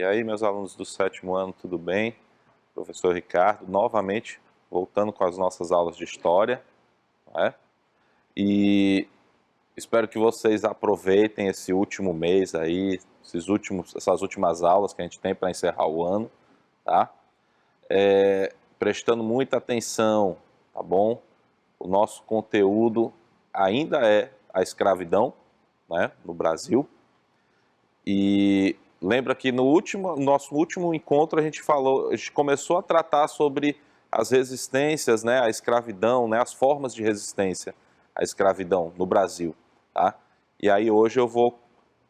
aí, meus alunos do sétimo ano, tudo bem? Professor Ricardo, novamente voltando com as nossas aulas de história, né? E espero que vocês aproveitem esse último mês aí, essas últimas aulas que a gente tem para encerrar o ano, tá? Prestando muita atenção, tá bom? O nosso conteúdo ainda é a escravidão, né, no Brasil. E lembra que no nosso último encontro a gente começou a tratar sobre as resistências, né, à escravidão, né, as formas de resistência à escravidão no Brasil, tá? E aí hoje eu vou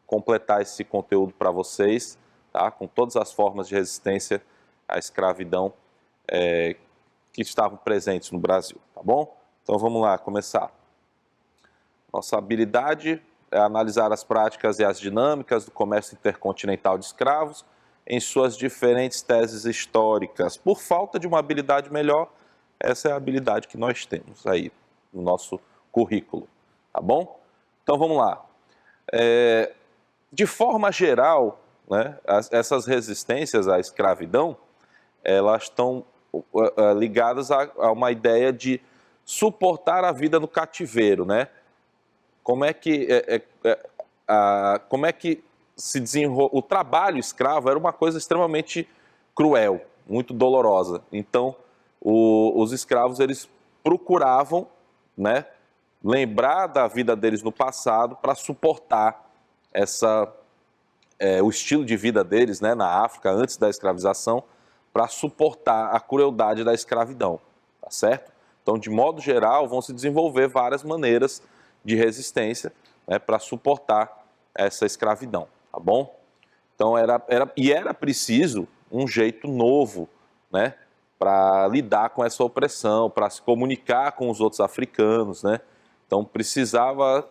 completar esse conteúdo para vocês, tá, com todas as formas de resistência à escravidão que estavam presentes no Brasil, tá bom? Então vamos lá, começar. Nossa habilidade é analisar as práticas e as dinâmicas do comércio intercontinental de escravos em suas diferentes teses históricas. Por falta de uma habilidade melhor, essa é a habilidade que nós temos aí no nosso currículo, tá bom? Então vamos lá. De forma geral, né, essas resistências à escravidão, elas estão ligadas a uma ideia de suportar a vida no cativeiro, né? Como é que se desenrola? O trabalho escravo era uma coisa extremamente cruel, muito dolorosa. Então, os escravos eles procuravam, né, lembrar da vida deles no passado para suportar o estilo de vida deles, né, na África antes da escravização, para suportar a crueldade da escravidão, tá certo? Então, de modo geral, vão se desenvolver várias maneiras de resistência, né, para suportar essa escravidão, tá bom? Então era preciso um jeito novo, né, para lidar com essa opressão, para se comunicar com os outros africanos, né? Então precisava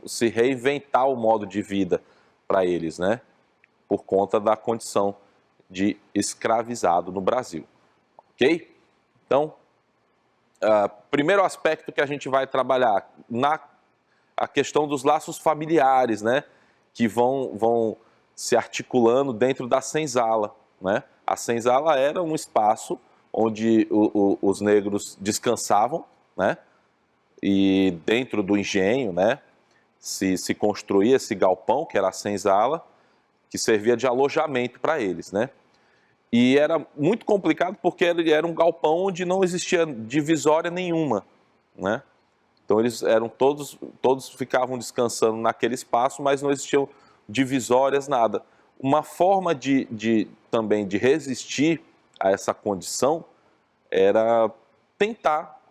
se reinventar o modo de vida para eles, né? Por conta da condição de escravizado no Brasil, ok? Então, primeiro aspecto que a gente vai trabalhar a questão dos laços familiares, né, que vão se articulando dentro da senzala, né? A senzala era um espaço onde os negros descansavam, né? E dentro do engenho, né, se construía esse galpão, que era a senzala, que servia de alojamento para eles, né? E era muito complicado porque ele era um galpão onde não existia divisória nenhuma, né? Então eles eram todos ficavam descansando naquele espaço, mas não existiam divisórias, nada. Uma forma também de resistir a essa condição era tentar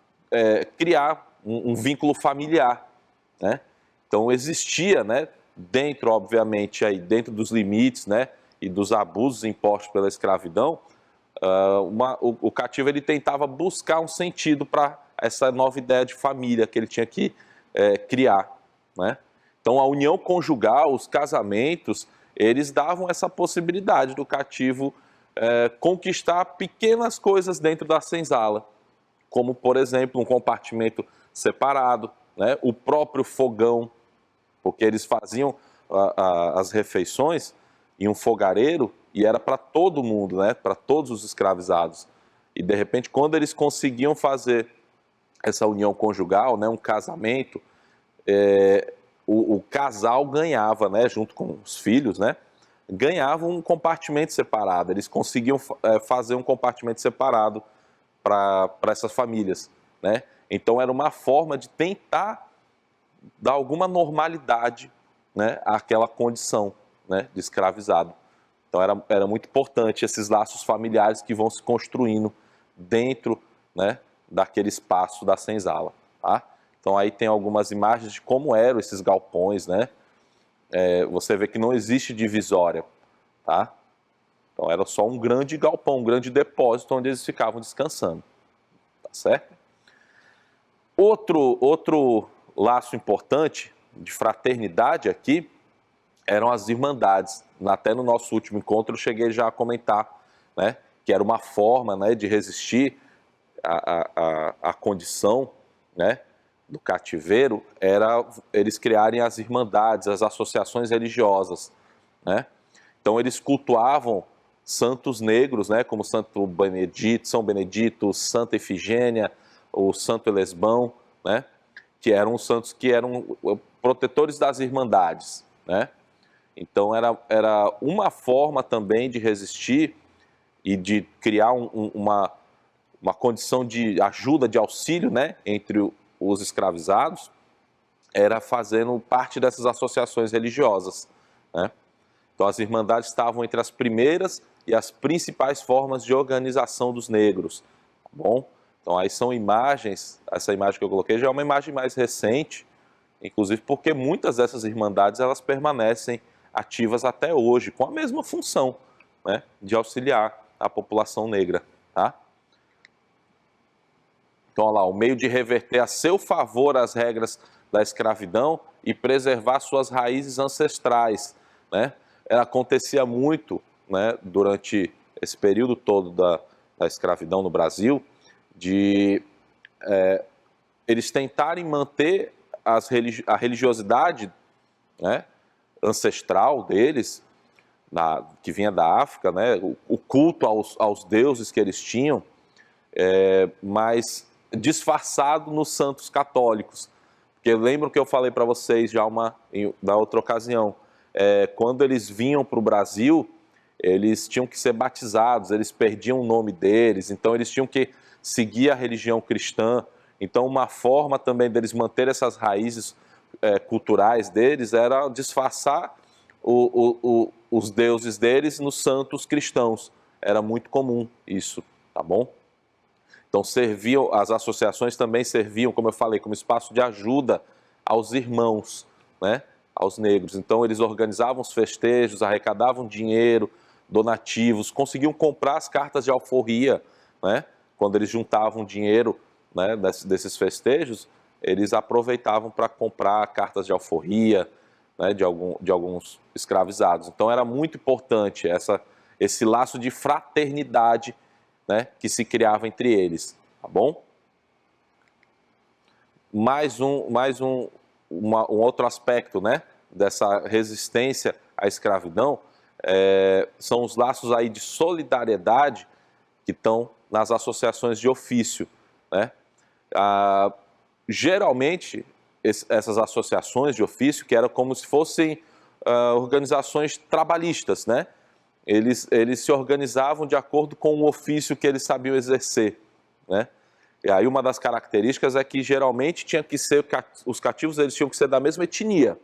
criar um vínculo familiar, né? Então existia, né, dentro, obviamente, aí, dentro dos limites, né, e dos abusos impostos pela escravidão, o cativo ele tentava buscar um sentido para essa nova ideia de família que ele tinha que criar, né? Então a união conjugal, os casamentos, eles davam essa possibilidade do cativo conquistar pequenas coisas dentro da senzala, como por exemplo um compartimento separado, né? O próprio fogão, porque eles faziam as refeições em um fogareiro e era para todo mundo, né? Para todos os escravizados. E de repente, quando eles conseguiam fazer essa união conjugal, né, um casamento, o casal ganhava, né, junto com os filhos, né, ganhava um compartimento separado. Eles conseguiam fazer um compartimento separado para essas famílias, né? Então era uma forma de tentar dar alguma normalidade, né, àquela condição, né, de escravizado. Então era muito importante esses laços familiares que vão se construindo dentro, né, daquele espaço da senzala, tá? Então aí tem algumas imagens de como eram esses galpões, né? Você vê que não existe divisória, tá? Então era só um grande galpão, um grande depósito onde eles ficavam descansando, tá certo? Outro laço importante de fraternidade aqui eram as irmandades. Até no nosso último encontro eu cheguei já a comentar, né, que era uma forma, né, de resistir à condição, né, do cativeiro, era eles criarem as irmandades, as associações religiosas, né? Então eles cultuavam santos negros, né, como Santo Benedito, São Benedito, Santa Efigênia, o Santo Elesbão, né, que eram santos que eram protetores das irmandades, né? Então era uma forma também de resistir e de criar uma condição de ajuda, de auxílio, né, entre os escravizados, era fazendo parte dessas associações religiosas, né? Então as irmandades estavam entre as primeiras e as principais formas de organização dos negros, tá bom? Então aí são imagens, essa imagem que eu coloquei já é uma imagem mais recente, inclusive porque muitas dessas irmandades elas permanecem ativas até hoje, com a mesma função, né, de auxiliar a população negra, tá? Então, olha lá, o meio de reverter a seu favor as regras da escravidão e preservar suas raízes ancestrais, né? Acontecia muito, né, durante esse período todo da escravidão no Brasil, de eles tentarem manter a religiosidade, né, ancestral deles, que vinha da África, né, o culto aos deuses que eles tinham, mas disfarçado nos santos católicos. Porque lembram que eu falei para vocês já na outra ocasião, quando eles vinham para o Brasil, eles tinham que ser batizados, eles perdiam o nome deles, então eles tinham que seguir a religião cristã. Então uma forma também deles manter essas raízes culturais deles era disfarçar os deuses deles nos santos cristãos. Era muito comum isso, tá bom? Então as associações também serviam, como eu falei, como espaço de ajuda aos irmãos, né, aos negros. Então eles organizavam os festejos, arrecadavam dinheiro, donativos, conseguiam comprar as cartas de alforria, né, quando eles juntavam dinheiro, né, desses festejos, eles aproveitavam para comprar cartas de alforria, né, de alguns escravizados. Então era muito importante esse laço de fraternidade, né, que se criava entre eles, tá bom? Um outro aspecto, né, dessa resistência à escravidão são os laços aí de solidariedade que estão nas associações de ofício, né? Geralmente essas associações de ofício, que eram como se fossem organizações trabalhistas, né? Eles se organizavam de acordo com o ofício que eles sabiam exercer, né? E aí uma das características é que geralmente os cativos eles tinham que ser da mesma etnia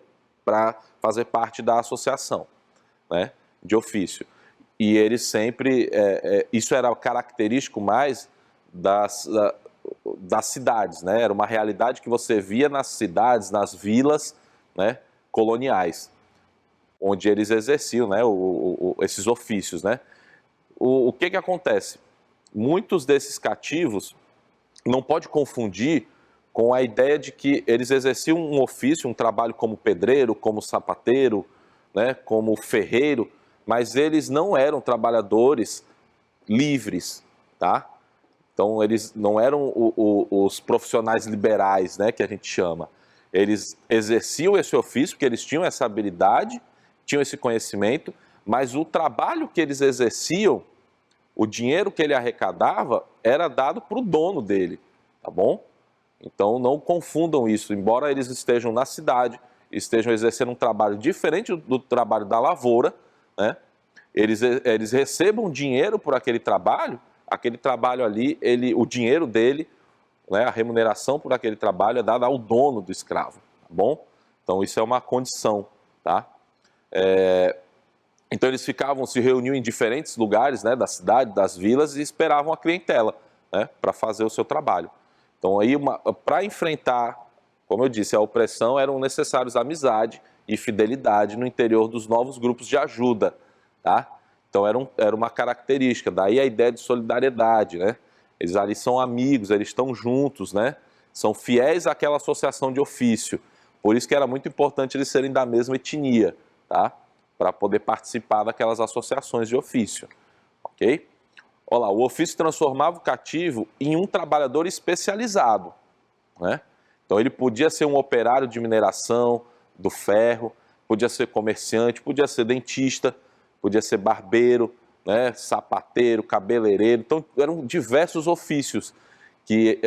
para fazer parte da associação, né, de ofício. E eles sempre, isso era característico mais das cidades, né? Era uma realidade que você via nas cidades, nas vilas, né, coloniais, onde eles exerciam, né, esses ofícios, né? O que acontece? Muitos desses cativos não pode confundir com a ideia de que eles exerciam um ofício, um trabalho como pedreiro, como sapateiro, né, como ferreiro, mas eles não eram trabalhadores livres, tá? Então eles não eram os profissionais liberais, né, que a gente chama. Eles exerciam esse ofício, porque eles tinham essa habilidade, tinham esse conhecimento, mas o trabalho que eles exerciam, o dinheiro que ele arrecadava, era dado para o dono dele, tá bom? Então não confundam isso, embora eles estejam na cidade, estejam exercendo um trabalho diferente do trabalho da lavoura, né? Eles recebam dinheiro por aquele trabalho ali, o dinheiro dele, né, a remuneração por aquele trabalho é dada ao dono do escravo, tá bom? Então isso é uma condição, tá? Então eles se reuniam em diferentes lugares, né, da cidade, das vilas, e esperavam a clientela, né, para fazer o seu trabalho. Então aí, para enfrentar, como eu disse, a opressão, eram necessários amizade e fidelidade no interior dos novos grupos de ajuda, tá? Então era uma característica, daí a ideia de solidariedade, né? Eles ali são amigos, eles estão juntos, né? São fiéis àquela associação de ofício. Por isso que era muito importante eles serem da mesma etnia, tá? Para poder participar daquelas associações de ofício, ok? Olha lá, o ofício transformava o cativo em um trabalhador especializado, né? Então ele podia ser um operário de mineração, do ferro, podia ser comerciante, podia ser dentista, podia ser barbeiro, né, sapateiro, cabeleireiro. Então, eram diversos ofícios que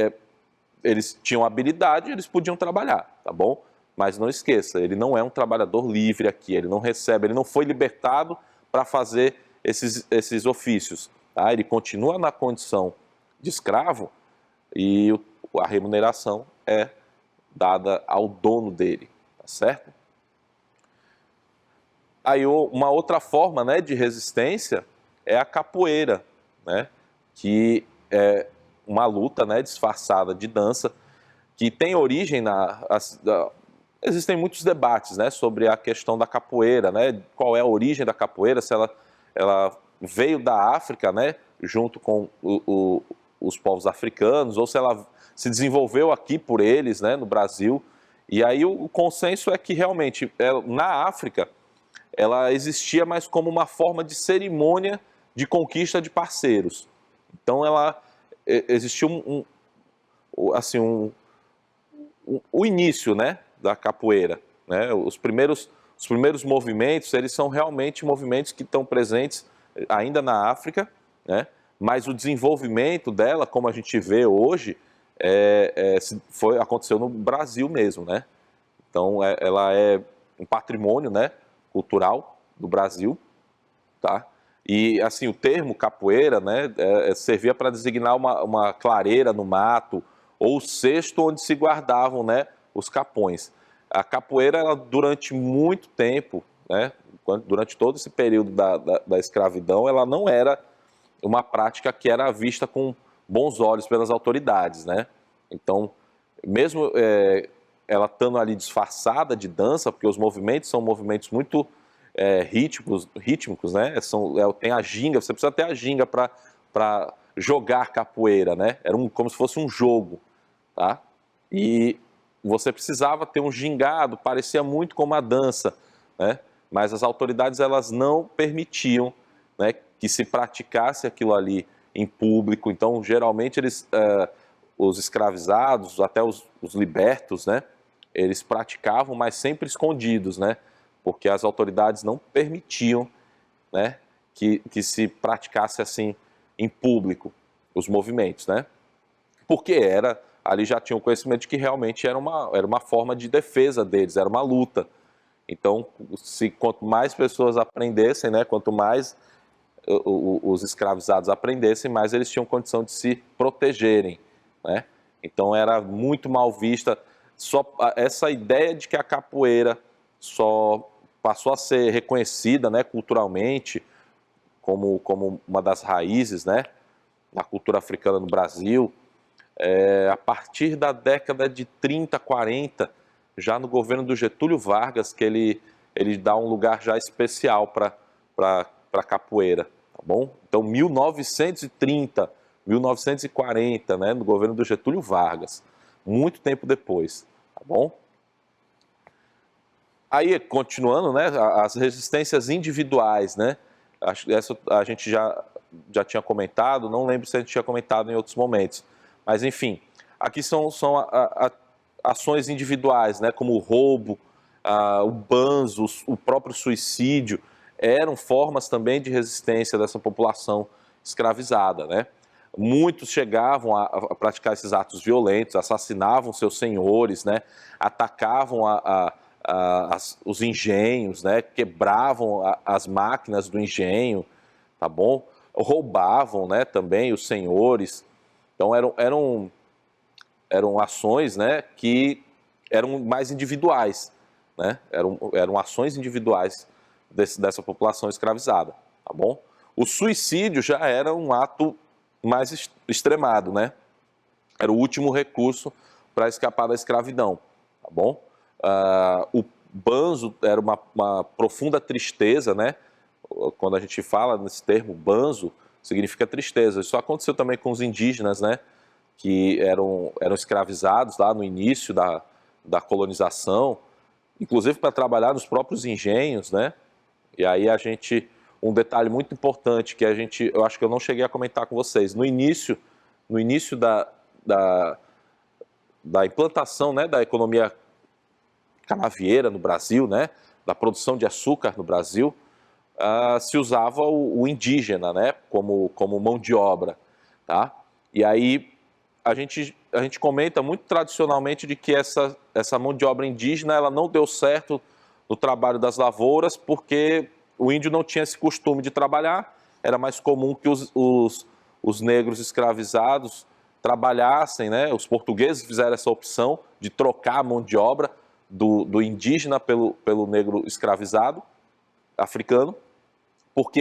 eles tinham habilidade e eles podiam trabalhar, tá bom? Mas não esqueça, ele não é um trabalhador livre aqui, ele não recebe, ele não foi libertado para fazer esses ofícios, tá? Ele continua na condição de escravo e a remuneração é dada ao dono dele, tá certo? Aí uma outra forma, né, de resistência é a capoeira, né, que é uma luta, né, disfarçada de dança, que tem origem existem muitos debates, né, sobre a questão da capoeira, né, qual é a origem da capoeira, se ela veio da África, né, junto com os povos africanos, ou se ela se desenvolveu aqui por eles, né, no Brasil. E aí o consenso é que realmente na África ela existia mais como uma forma de cerimônia de conquista de parceiros. Então ela existia o início, né, da capoeira, né? Os primeiros movimentos, eles são realmente movimentos que estão presentes ainda na África, né? Mas o desenvolvimento dela, como a gente vê hoje, aconteceu no Brasil mesmo, né? Então ela é um patrimônio, né, cultural do Brasil, tá? E assim, o termo capoeira, né, servia para designar uma clareira no mato ou cesto onde se guardavam, né, os capões. A capoeira, ela, durante muito tempo, né, durante todo esse período da escravidão, ela não era uma prática que era vista com bons olhos pelas autoridades, né? Então, mesmo ela estando ali disfarçada de dança, porque os movimentos são movimentos muito rítmicos, né? Tem a ginga, você precisa ter a ginga para jogar capoeira, né? Era como se fosse um jogo, tá? E você precisava ter um gingado, parecia muito como a dança, né? Mas as autoridades, elas não permitiam, né, que se praticasse aquilo ali em público. Então, geralmente, os escravizados, até os libertos, né, eles praticavam, mas sempre escondidos, né? Porque as autoridades não permitiam, né, que se praticasse assim em público os movimentos, né? Porque ali já tinham conhecimento de que realmente era uma forma de defesa deles, era uma luta. Então, quanto mais pessoas aprendessem, né, quanto mais os escravizados aprendessem, mais eles tinham condição de se protegerem, né? Então era muito mal vista essa ideia de que a capoeira só passou a ser reconhecida, né, culturalmente como uma das raízes, né, da cultura africana no Brasil, a partir da década de 30, 40, já no governo do Getúlio Vargas, que ele dá um lugar já especial para a capoeira, tá bom? Então, 1930, 1940, né, no governo do Getúlio Vargas, muito tempo depois, tá bom? Aí, continuando, né, as resistências individuais, né, essa a gente já tinha comentado, não lembro se a gente tinha comentado em outros momentos, mas enfim, aqui são ações individuais, né, como o roubo, o banzo, o próprio suicídio, eram formas também de resistência dessa população escravizada, né? Muitos chegavam a praticar esses atos violentos, assassinavam seus senhores, né? Atacavam os engenhos, né? Quebravam as máquinas do engenho, tá bom? Roubavam, né, também os senhores. Então eram ações, né, que eram mais individuais, né? Eram ações individuais dessa população escravizada, tá bom? O suicídio já era um ato mais extremado, né? Era o último recurso para escapar da escravidão, tá bom? O banzo era uma profunda tristeza, né? Quando a gente fala nesse termo, banzo, significa tristeza. Isso aconteceu também com os indígenas, né? Que eram escravizados lá no início da colonização, inclusive para trabalhar nos próprios engenhos, né? E aí um detalhe muito importante que eu acho que eu não cheguei a comentar com vocês, no início da implantação, né, da economia canavieira no Brasil, né, da produção de açúcar no Brasil, se usava o indígena, né, como mão de obra, tá? E aí a gente comenta muito tradicionalmente de que essa mão de obra indígena ela não deu certo no trabalho das lavouras porque o índio não tinha esse costume de trabalhar, era mais comum que os negros escravizados trabalhassem, né? Os portugueses fizeram essa opção de trocar a mão de obra do indígena pelo negro escravizado africano, porque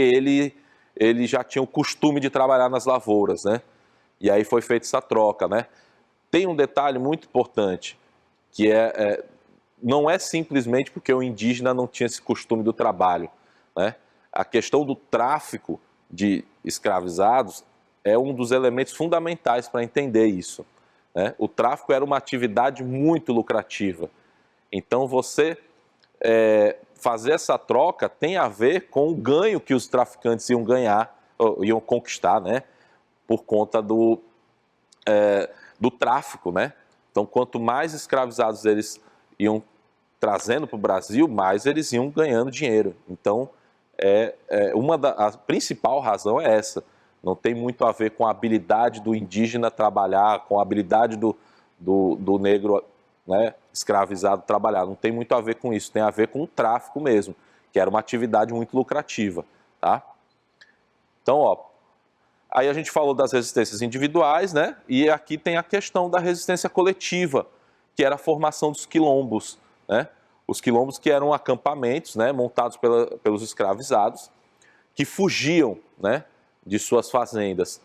ele já tinha o costume de trabalhar nas lavouras, né? E aí foi feita essa troca, né? Tem um detalhe muito importante, que não é simplesmente porque o indígena não tinha esse costume do trabalho, né? A questão do tráfico de escravizados é um dos elementos fundamentais para entender isso, né? O tráfico era uma atividade muito lucrativa. Então você fazer essa troca tem a ver com o ganho que os traficantes iam ganhar, iam conquistar, né? Por conta do tráfico, né? Então, quanto mais escravizados eles iam trazendo para o Brasil, mais eles iam ganhando dinheiro. Então, a principal razão é essa. Não tem muito a ver com a habilidade do indígena trabalhar, com a habilidade do negro, né, escravizado trabalhar. Não tem muito a ver com isso. Tem a ver com o tráfico mesmo, que era uma atividade muito lucrativa, tá? Então, ó, aí a gente falou das resistências individuais, né? E aqui tem a questão da resistência coletiva, que era a formação dos quilombos, né? Os quilombos que eram acampamentos, né, montados pelos escravizados, que fugiam, né, de suas fazendas.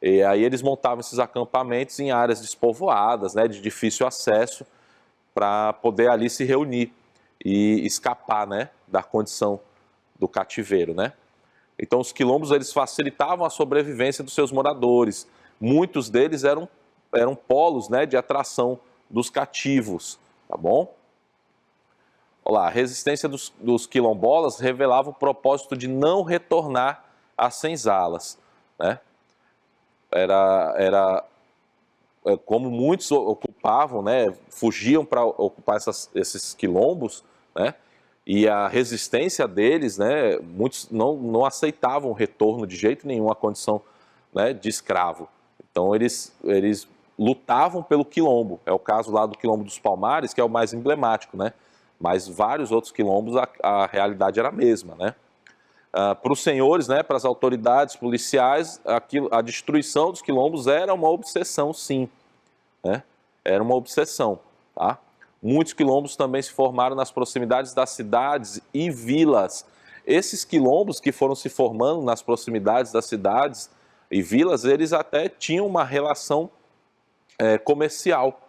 E aí eles montavam esses acampamentos em áreas despovoadas, né, de difícil acesso, para poder ali se reunir e escapar, né, da condição do cativeiro, né? Então os quilombos eles facilitavam a sobrevivência dos seus moradores. Muitos deles eram polos, né, de atração dos cativos, tá bom? Olha lá, a resistência dos quilombolas revelava o propósito de não retornar às senzalas, né? Era como muitos ocupavam, né, fugiam para ocupar esses quilombos, né? E a resistência deles, né, muitos não aceitavam o retorno de jeito nenhum à condição, né, de escravo. Então eles lutavam pelo quilombo. É o caso lá do Quilombo dos Palmares, que é o mais emblemático, né? Mas vários outros quilombos a realidade era a mesma, né? Para os senhores, né, para as autoridades policiais, a destruição dos quilombos era uma obsessão, sim, né? Era uma obsessão, tá? Muitos quilombos também se formaram nas proximidades das cidades e vilas. Esses quilombos que foram se formando nas proximidades das cidades e vilas, eles até tinham uma relação comercial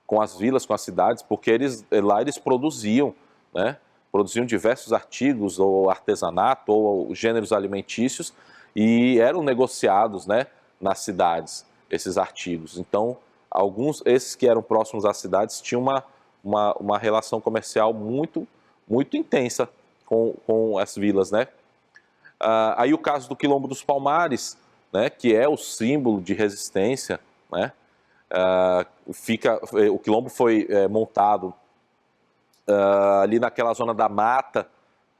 com as vilas, com as cidades, porque lá eles produziam, né? Produziam diversos artigos, ou artesanato, ou gêneros alimentícios, e eram negociados, né, nas cidades, esses artigos. Então, esses que eram próximos às cidades, tinham uma relação comercial muito, muito intensa com as vilas, né? Aí o caso do Quilombo dos Palmares, né, que é o símbolo de resistência, né? O quilombo foi montado ali naquela zona da mata,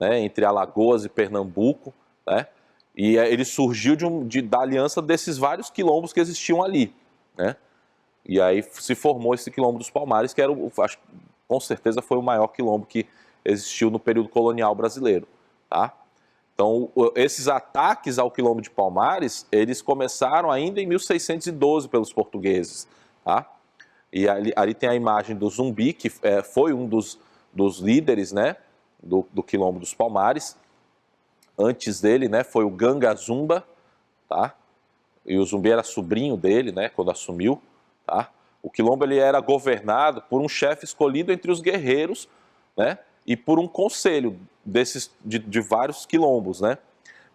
né, entre Alagoas e Pernambuco, né? E ele surgiu da aliança desses vários quilombos que existiam ali, né? E aí se formou esse Quilombo dos Palmares, que com certeza foi o maior quilombo que existiu no período colonial brasileiro, tá? Então, esses ataques ao Quilombo de Palmares, eles começaram ainda em 1612 pelos portugueses, tá? E ali tem a imagem do Zumbi, que foi um dos líderes, né, do Quilombo dos Palmares. Antes dele, né, foi o Ganga Zumba, tá? E o Zumbi era sobrinho dele, né, quando assumiu, tá? O Quilombo ele era governado por um chefe escolhido entre os guerreiros, né, e por um conselho de vários quilombos, né?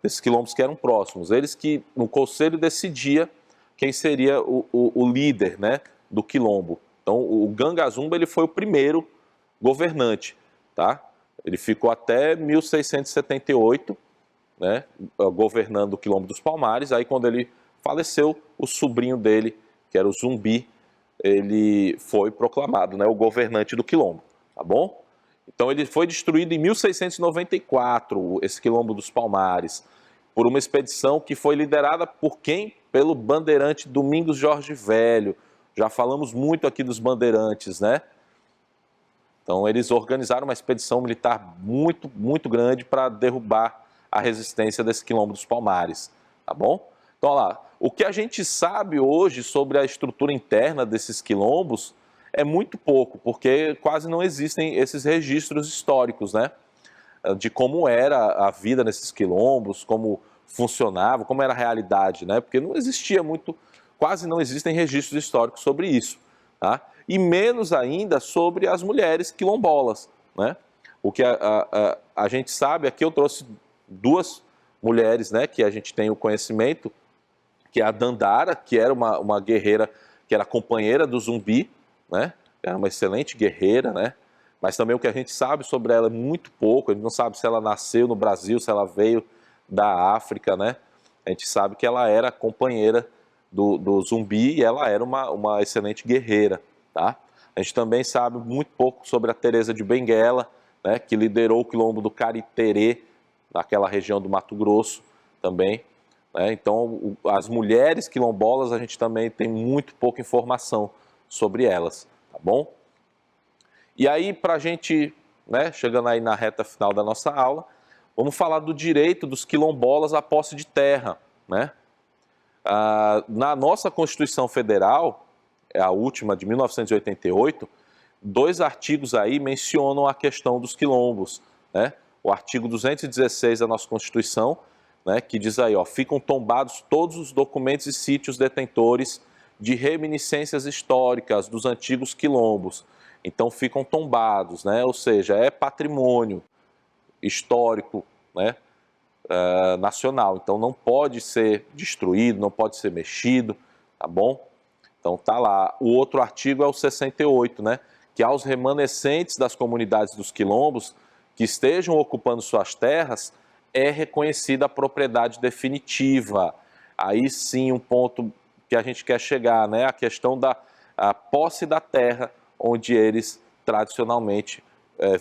Esses quilombos que eram próximos. Eles que, no conselho, decidia quem seria o líder, né, do quilombo. Então, o Ganga Zumba ele foi o primeiro governante, tá? Ele ficou até 1678, né, governando o Quilombo dos Palmares. Aí, quando ele faleceu, o sobrinho dele, que era o Zumbi, ele foi proclamado, né, o governante do Quilombo, tá bom? Então ele foi destruído em 1694, esse Quilombo dos Palmares, por uma expedição que foi liderada por quem? Pelo bandeirante Domingos Jorge Velho. Já falamos muito aqui dos bandeirantes, né? Então eles organizaram uma expedição militar muito grande para derrubar a resistência desse Quilombo dos Palmares, tá bom? Então, olha lá, o que a gente sabe hoje sobre a estrutura interna desses quilombos é muito pouco, porque quase não existem esses registros históricos, né? De como era a vida nesses quilombos, como funcionava, como era a realidade, né? Porque não existia muito, quase não existem registros históricos sobre isso, tá? E menos ainda sobre as mulheres quilombolas, né? O que a gente sabe, aqui eu trouxe duas mulheres, né, que a gente tem o conhecimento, que é a Dandara, que era uma guerreira, que era companheira do Zumbi, né? Era uma excelente guerreira, né? Mas também o que a gente sabe sobre ela é muito pouco. A gente não sabe se ela nasceu no Brasil, se ela veio da África, né? A gente sabe que ela era companheira do Zumbi e ela era uma excelente guerreira, tá? A gente também sabe muito pouco sobre a Teresa de Benguela, né? Que liderou o quilombo do Cariterê, naquela região do Mato Grosso também, né? Então, as mulheres quilombolas, a gente também tem muito pouca informação sobre elas, tá bom? E aí, para a gente, né, chegando aí na reta final da nossa aula, vamos falar do direito dos quilombolas à posse de terra, né? Na nossa Constituição Federal, a última de 1988, dois artigos aí mencionam a questão dos quilombos, né? O artigo 216 da nossa Constituição, né, que diz aí, ó, ficam tombados todos os documentos e sítios detentores de reminiscências históricas dos antigos quilombos. Então ficam tombados, né? Ou seja, é patrimônio histórico, né, nacional. Então não pode ser destruído, não pode ser mexido, tá bom? Então tá lá. O outro artigo é o 68, né, que aos remanescentes das comunidades dos quilombos que estejam ocupando suas terras é reconhecida a propriedade definitiva. Aí sim um ponto que a gente quer chegar, né, a questão da posse da terra onde eles tradicionalmente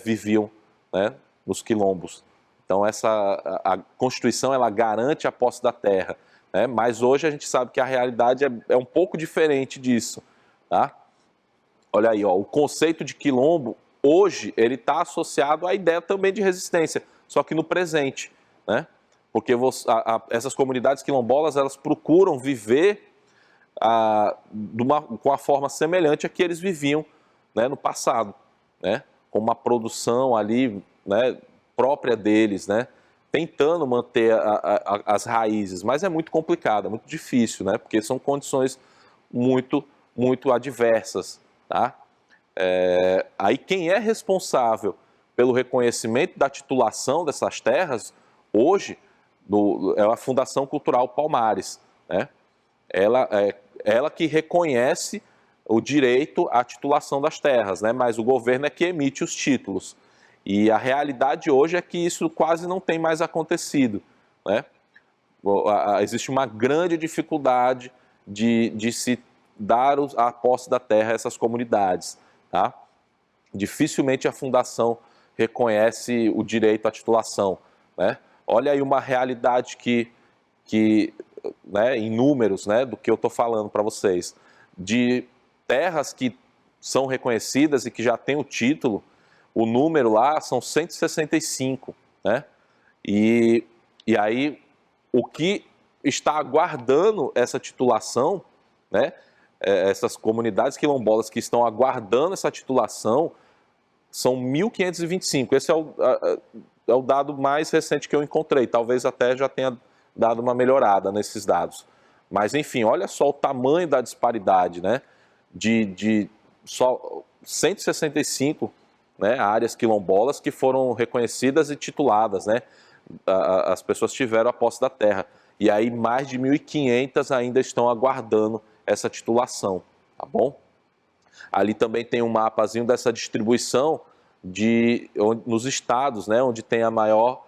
viviam, né, nos quilombos. Então a Constituição ela garante a posse da terra, né? Mas hoje a gente sabe que a realidade é um pouco diferente disso, tá? Olha aí, ó, o conceito de quilombo hoje ele está associado à ideia também de resistência, só que no presente, né? Porque essas comunidades quilombolas elas procuram viver com a forma semelhante a que eles viviam, né, no passado, né? Com uma produção ali, né, própria deles, né? Tentando manter as raízes, mas é muito complicado, é muito difícil, né? Porque são condições muito adversas, tá? Aí quem é responsável pelo reconhecimento da titulação dessas terras hoje é a Fundação Cultural Palmares, né? Ela que reconhece o direito à titulação das terras, né? Mas o governo é que emite os títulos. E a realidade hoje é que isso quase não tem mais acontecido, né? Existe uma grande dificuldade de se dar a posse da terra a essas comunidades, tá? Dificilmente a fundação reconhece o direito à titulação, né? Olha aí uma realidade né, em números, né, do que eu estou falando para vocês, de terras que são reconhecidas e que já têm o título, o número lá são 165, né? E aí o que está aguardando essa titulação, né? Essas comunidades quilombolas que estão aguardando essa titulação são 1.525. Esse é o dado mais recente que eu encontrei. Talvez até já tenha dado uma melhorada nesses dados. Mas, enfim, olha só o tamanho da disparidade, né? De só 165, né, áreas quilombolas que foram reconhecidas e tituladas, né? As pessoas tiveram a posse da terra. E aí mais de 1.500 ainda estão aguardando essa titulação, tá bom? Ali também tem um mapazinho dessa distribuição nos estados, né, onde tem a maior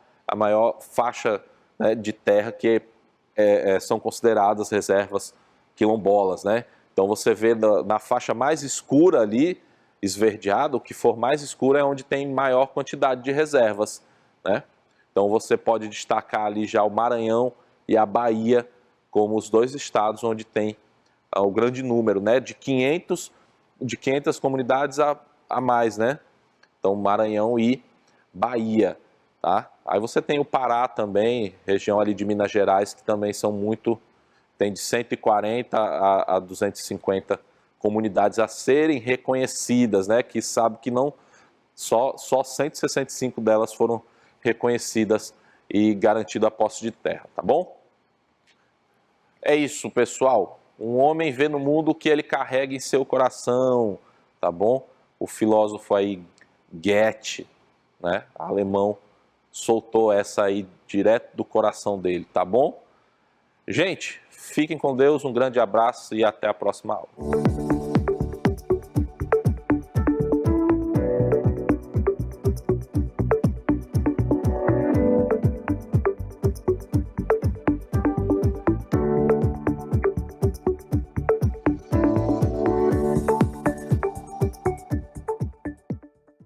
faixa, né, de terra que são consideradas reservas quilombolas, né? Então você vê na faixa mais escura ali, esverdeado, o que for mais escuro é onde tem maior quantidade de reservas, né? Então você pode destacar ali já o Maranhão e a Bahia como os dois estados onde tem o grande número, né? De 500 comunidades a mais, né? Então Maranhão e Bahia, tá? Aí você tem o Pará também, região ali de Minas Gerais, que também são tem de 140 a 250 comunidades a serem reconhecidas, né? Que sabe que não só 165 delas foram reconhecidas e garantido a posse de terra, tá bom? É isso, pessoal. Um homem vê no mundo o que ele carrega em seu coração, tá bom? O filósofo aí Goethe, né, alemão, soltou essa aí direto do coração dele, tá bom? Gente, fiquem com Deus, um grande abraço e até a próxima aula.